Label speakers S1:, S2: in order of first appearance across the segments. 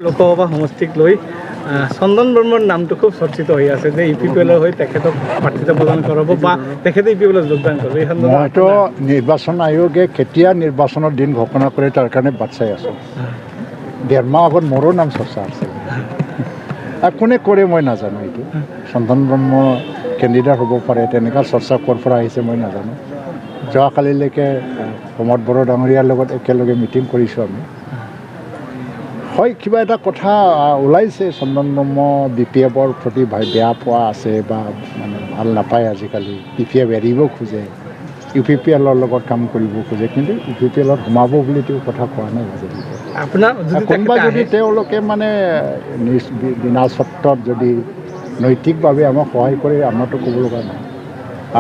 S1: লোকসভা সমষ্টিক লৈ চন্দন বৰ্মাৰ নামটো খুব চৰ্চিত হৈ আছে যে ইউপিপিএলৰ হৈ তেখেতক প্ৰাৰ্থিত্ব প্ৰদান কৰাব বা তেখেতে ইউপিপিএলত যোগদান কৰিব। এই
S2: মইতো নিৰ্বাচন আয়োগে কেতিয়া নিৰ্বাচনৰ দিন ঘোষণা কৰে তাৰ কাৰণে বাট চাই আছোঁ। 1.5 মাহ আগত মোৰো নাম চৰ্চা আছে। কোনে কৰে মই নাজানো। এইটো চন্দন ব্ৰহ্ম কেণ্ডিডেট হ'ব পাৰে তেনেকুৱা চৰ্চা ক'ৰ পৰা আহিছে মই নাজানো। যোৱাকালিলৈকে প্ৰমোদ বড়ো ডাঙৰীয়াৰ লগত একেলগে মিটিং কৰিছোঁ আমি। হয়, কিবা এটা কথা ওলাইছে চন্দন ব্ৰহ্ম BPFৰ প্ৰতি বেয়া পোৱা আছে বা মানে ভাল নাপায় আজিকালি। BPF এৰিব খোজে, UPPLৰ লগত কাম কৰিব খোজে, কিন্তু UPPLত সোমাব বুলি তেওঁ কথা কোৱা নাই আজিলৈকে। কোনোবা যদি তেওঁলোকে মানে বিনা চৰ্তত যদি নৈতিকভাৱে আমাক সহায় কৰে আমাৰতো ক'ব লগা নাই।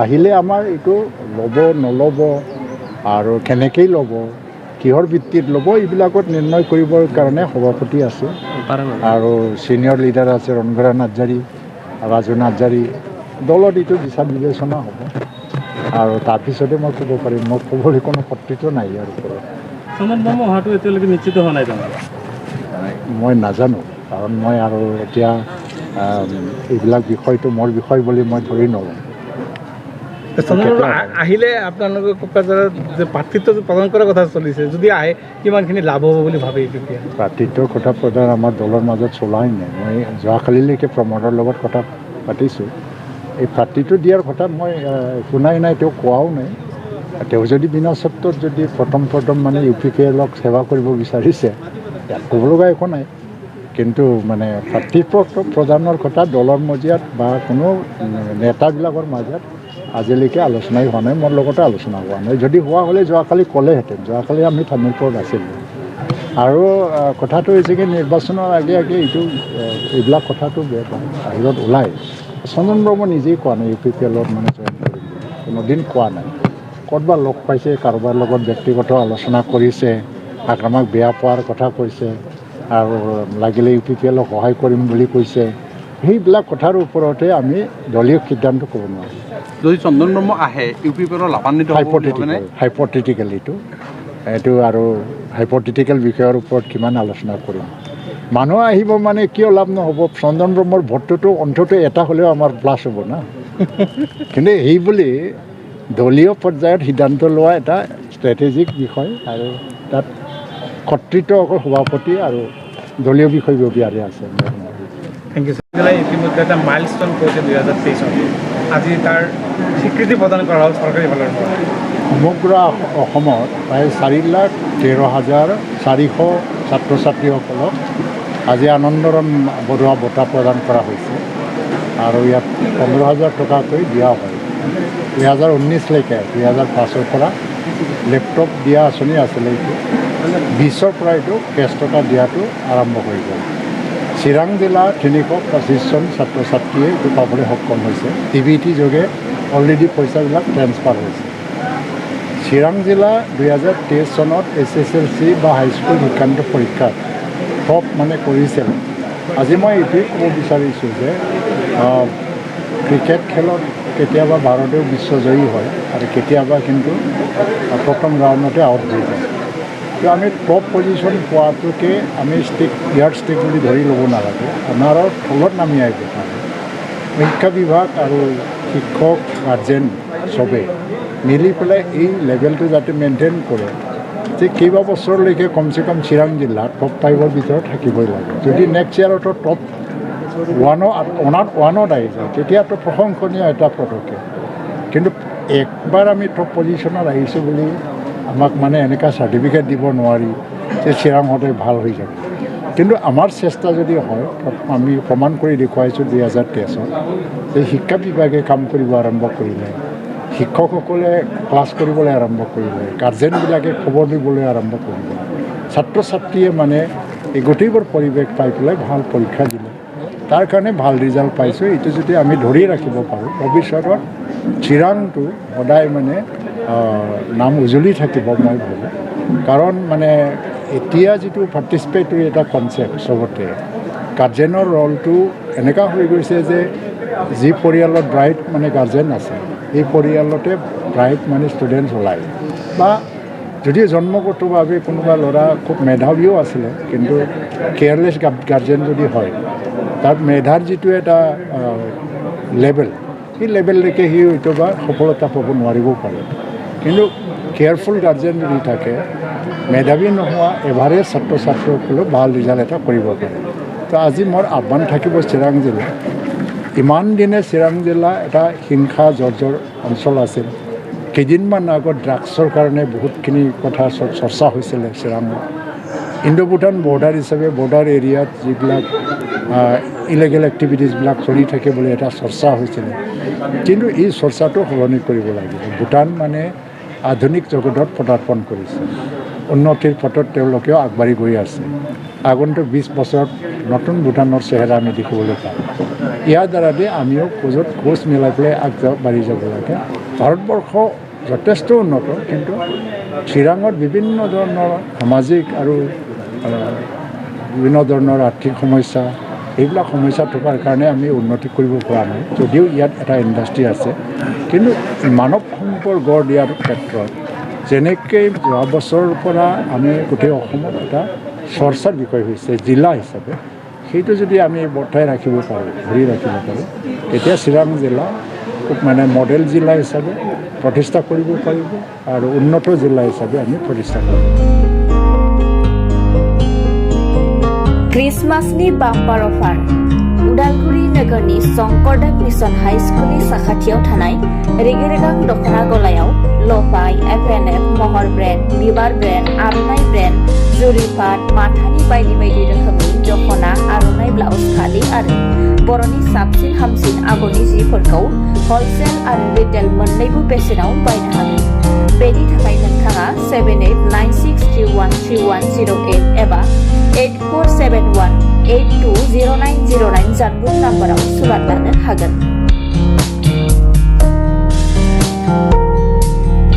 S2: আহিলে আমাৰ এইটো ল'ব নল'ব আৰু কেনেকৈ ল'ব, কিহৰ ভিত্তিত ল'ব, এইবিলাকত নিৰ্ণয় কৰিবৰ কাৰণে সভাপতি আছে আৰু ছিনিয়ৰ লিডাৰ আছে ৰণবীৰ নাৰ্জাৰী, ৰাজু নাৰ্জাৰী। দলত এইটো বিচাৰ বিবেচনা হ'ব আৰু তাৰপিছতে মই ক'ব পাৰিম। মই ক'বলৈ কোনো কৰ্তৃত্ব নাই ইয়াৰ ওপৰত।
S1: চন্দন ব্ৰহ্ম অহাটো এতিয়ালৈকে নিশ্চিত হোৱা নাই তাৰমানে
S2: মই নাজানো, কাৰণ মই আৰু এতিয়া এইবিলাক বিষয়টো মোৰ বিষয় বুলি মই ধৰি নলওঁ।
S1: আহিলে আপোনালোকৰ কোকৰাঝাৰত যে প্ৰাৰ্থিত্ব প্ৰদান কৰাৰ কথা চলিছে, যদি আহে কিমানখিনি লাভ হ'ব বুলি ভাবে?
S2: প্ৰাৰ্থিত্বৰ কথা প্ৰদান আমাৰ দলৰ মাজত চলাই নাই। মই যোৱাকালিলৈকে প্ৰমোদৰ লগত কথা পাতিছোঁ। এই প্ৰাৰ্থিত্ব দিয়াৰ কথা মই শুনাই নাই, তেওঁ কোৱাও নাই। তেওঁ যদি বিনা চৰ্তত যদি প্ৰথম মানে UPPLক সেৱা কৰিব বিচাৰিছে, ইয়াত ক'ব লগা একো নাই। কিন্তু মানে প্ৰাৰ্থিত্ব প্ৰদানৰ কথা দলৰ মজিয়াত বা কোনো নেতাবিলাকৰ মাজত আজিলৈকে আলোচনাই হোৱা নাই। মোৰ লগতে আলোচনা হোৱা নাই। যদি হোৱা হ'লে যোৱাকালি ক'লেহেঁতেন। যোৱাকালি আমি তামোলপুৰত আছিলোঁ। আৰু কথাটো হৈছে কি, নিৰ্বাচনৰ আগে এইবিলাক কথাটো বাহিৰত ওলায়। চন্দন ব্ৰহ্ম নিজেই কোৱা নাই UPPLত মানে জইন কৰিম বুলি, কোনোদিন কোৱা নাই। ক'ৰবাত লগ পাইছে, কাৰোবাৰ লগত ব্যক্তিগত আলোচনা কৰিছে, আমাক বেয়া পোৱাৰ কথা কৈছে আৰু লাগিলে UPPLক সহায় কৰিম বুলি কৈছে। সেইবিলাক কথাৰ ওপৰতে আমি দলীয় সিদ্ধান্ত ক'ব নোৱাৰোঁ।
S3: যদি চন্দন ব্ৰহ্ম আহে UPPLৰ লাভান্বিত
S2: হাইপথেটিকেল এইটো আৰু হাইপথেটিকেল বিষয়ৰ ওপৰত কিমান আলোচনা কৰিম। মানুহ আহিব মানে কিয় লাভ নহ'ব? চন্দন ব্ৰহ্মৰ ভোটটোতো অন্ততঃ এটা হ'লেও আমাৰ প্লাছ হ'ব না। কিন্তু এই বুলি দলীয় পৰ্যায়ত সিদ্ধান্ত লোৱা এটা ষ্ট্ৰেটেজিক বিষয় আৰু তাত কৰ্তৃত্ব অকল সভাপতি আৰু দলীয় বিষয়ববীয়াৰে আছে।
S1: Thank you. ইতিমধ্যে এটা মাইলষ্টন কৰিছে 2023 আজি তাৰ স্বীকৃতি প্ৰদান কৰা হ'ল চৰকাৰী ফালৰ পৰা।
S2: সমগ্ৰ অসমত প্ৰায় 4,13,400 ছাত্ৰ ছাত্ৰীসকলক আজি আনন্দৰাম বৰুৱা বঁটা প্ৰদান কৰা হৈছে আৰু ইয়াত 15,000 টকাকৈ দিয়া হয়। 2019লৈকে 2005 পৰা লেপটপ দিয়া আঁচনি আছিলে। এইটো 20ৰ পৰা এইটো কেছ টকা দিয়াটো আৰম্ভ হৈ গ'ল। চিৰাং জিলা 325জন ছাত্ৰ ছাত্ৰীয়ে এইটো পাবলৈ সক্ষম হৈছে। TBT যোগে অলৰেডি পইচাবিলাক ট্ৰেন্সফাৰ হৈছে। চিৰাং জিলা 2023 চনত SSLC বা হাইস্কুল শিক্ষান্ত পৰীক্ষাত টপ মানে কৰিছিল। আজি মই এইটোৱে ক'ব বিচাৰিছোঁ যে ক্ৰিকেট খেলত কেতিয়াবা ভাৰতেও বিশ্বজয়ী হয় আৰু কেতিয়াবা কিন্তু প্ৰথম ৰাউণ্ডতে আউট হৈ যায়। তো আমি টপ পজিশ্যন পোৱাটোকে আমি ইয়াৰ ষ্টিক বুলি ধৰি ল'ব নালাগে। আমাৰ তলত নামি আহিব পাৰে। শিক্ষা বিভাগ আৰু শিক্ষক গাৰ্জেন চবেই মিলি পেলাই এই লেভেলটো যাতে মেইনটেইন কৰে, যে কেইবা বছৰলৈকে কমচে কম চিৰাং জিলা টপ 5ৰ ভিতৰত থাকিবই লাগে। যদি নেক্সট ইয়াৰতো টপ 1ত আহি যায় তেতিয়াতো প্ৰশংসনীয় এটা পদক্ষেপ। কিন্তু একবাৰ আমি টপ পজিশ্যনত আহিছোঁ বুলি আমাক মানে এনেকুৱা চাৰ্টিফিকেট দিব নোৱাৰি যে চিৰাং সদায় ভাল হৈ যাব। কিন্তু আমাৰ চেষ্টা যদি হয়, আমি প্ৰমাণ কৰি দেখুৱাইছোঁ 2023ত যে শিক্ষা বিভাগে কাম কৰিব আৰম্ভ কৰিলে, শিক্ষকসকলে ক্লাছ কৰিবলৈ আৰম্ভ কৰিলে, গাৰ্জেনবিলাকে খবৰ দিবলৈ আৰম্ভ কৰিলে, ছাত্ৰ ছাত্ৰীয়ে মানে এই গোটেইবোৰ পৰিৱেশ পাই পেলাই ভাল পৰীক্ষা দিলে। তাৰ কাৰণে ভাল ৰিজাল্ট পাইছোঁ। এইটো যদি আমি ধৰি ৰাখিব পাৰোঁ, ভৱিষ্যতত চিৰাংটো সদায় মানে নাম উজ্বলি থাকিব মই ভাবোঁ। কাৰণ মানে এতিয়া যিটো পাৰ্টিচিপেটৰী এটা কনচেপ্ট চবতে, গাৰ্জেনৰ ৰলটো এনেকুৱা হৈ গৈছে যে যি পৰিয়ালত ব্ৰাইট মানে গাৰ্জেন আছে, এই পৰিয়ালতে ব্ৰাইট মানে ষ্টুডেণ্টছ ওলায় বা যদিও জন্মগতভাৱে কোনোবা ল'ৰা খুব মেধাৱীও আছিলে কিন্তু কেয়াৰলেছ গাৰ্জেন যদি হয় তাত মেধাৰ যিটো এটা লেভেল সেই লেভেললৈকে সি হয়তো বা সফলতা পাব নোৱাৰিবও পাৰে কিন্তু কেয়াৰফুল গাৰ্জেন যদি থাকে মেধাৱী নোহোৱা এভাৰেজ ছাত্ৰ ছাত্ৰীসকলেও ভাল ৰিজাল্ট এটা কৰিব পাৰে তো আজি মোৰ আহ্বান থাকিব চিৰাং জিলা ইমান দিনে চিৰাং জিলা এটা হিংসা জৰ্জৰ অঞ্চল আছিল কেইদিনমান আগত ড্ৰাগছৰ কাৰণে বহুতখিনি কথা চৰ্চা হৈছিলে চিৰাঙত ইণ্ডো ভূটান বৰ্ডাৰ হিচাপে বৰ্ডাৰ এৰিয়াত যিবিলাক ইলিগেল এক্টিভিটিছবিলাক চলি থাকে বুলি এটা চৰ্চা হৈছিলে কিন্তু এই চৰ্চাটো সলনি কৰিব লাগিব ভূটান মানে আধুনিক জগতত পদাৰ্পণ কৰিছে উন্নতিৰ পথত তেওঁলোকেও আগবাঢ়ি গৈ আছে আগন্তুক 20 বছৰত নতুন ভূটানৰ চেহেৰা আমি দেখিবলৈ পাম ইয়াৰ দ্বাৰাদি আমিও খোজ মিলাই পেলাই আগবাঢ়ি যাব লাগে ভাৰতবৰ্ষ যথেষ্ট উন্নত কিন্তু চিৰাঙত বিভিন্ন ধৰণৰ সামাজিক আৰু বিভিন্ন ধৰণৰ আৰ্থিক সমস্যা এইবিলাক সমস্যা থকাৰ কাৰণে আমি উন্নতি কৰিব পৰা নাই যদিও ইয়াত এটা ইণ্ডাষ্ট্ৰি আছে কিন্তু মানৱ সম্পদ গঢ় দিয়াৰ ক্ষেত্ৰত যেনেকৈ যোৱা বছৰৰ পৰা আমি গোটেই অসমত এটা চৰ্চাৰ বিষয় হৈছে জিলা হিচাপে সেইটো যদি আমি বৰ্তাই ৰাখিব পাৰোঁ ধৰি ৰাখিব পাৰোঁ তেতিয়া চিৰাং জিলা খুব মানে মডেল জিলা হিচাপে প্ৰতিষ্ঠা কৰিব পাৰিব আৰু উন্নত জিলা হিচাপে আমি প্ৰতিষ্ঠা কৰিব
S4: क्रिसमासनि बाम्पार अफार उदालगुरि नोगोरनि शंकरदेव मिशन हाई स्कुलनि साखाथियाव थानाय रेगे-रेगां दख'ना गलायाव लफाय एफ&एफ महर ब्रेन्ड बिबार ब्रेन्ड आर'नाइ ब्रेन्ड जुरिपाट माथानि बायदि बायदि रोखोमनि दख'ना आर'नाइ ब्लाउस फालि आरो बर'नि साबसिन हामसिन आगरनि जिफोरखौ हलसेल आरो रिटेल मोन्नैबो बेसेनाव बायनो हागोन बेनि थाखाय नोंथाङा 7896313108 एबा 8471820909 जानबुं नाम्बाराव सुलाद लानो हागोन